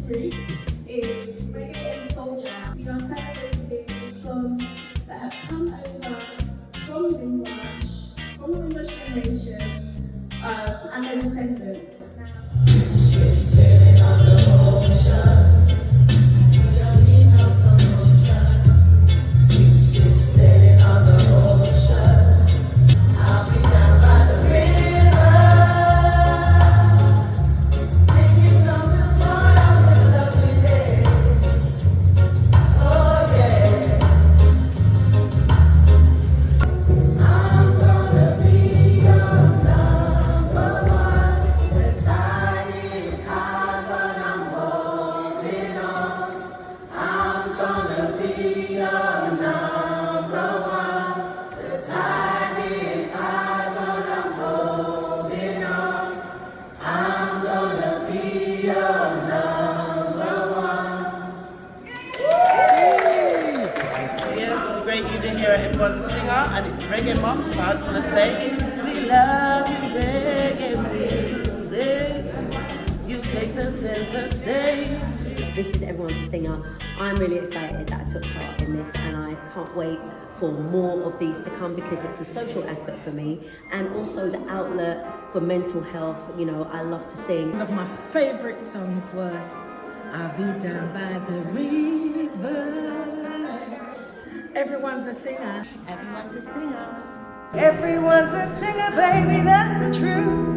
group is Reggae Soul Jam. We are celebrating songs that have come over from Windrush, from the Windrush generation, and their descendants. Ships sailing on the ocean, journey of the ocean. Ships sailing on the ocean, I'll be down by the river, singing songs of joy on this lovely day. Oh yeah, I'm gonna be your number one. The tide is high, but I'm holding on. I'm gonna be your number one. The tide is high, but I'm holding on. I'm gonna be your number one. Yes, it's a great evening here at Everyone's a Singer, and it's Reggae Month, so I just want to say, we love you, reggae music. You take the center stage. This is Everyone's a Singer. I'm really excited that I took part in this, and I can't wait for more of these to come because it's a social aspect for me and also the outlet for mental health. You know, I love to sing. One of my favourite songs were I'll Be Down by the River. Everyone's a singer. Everyone's a singer. Everyone's a singer, baby, that's the truth.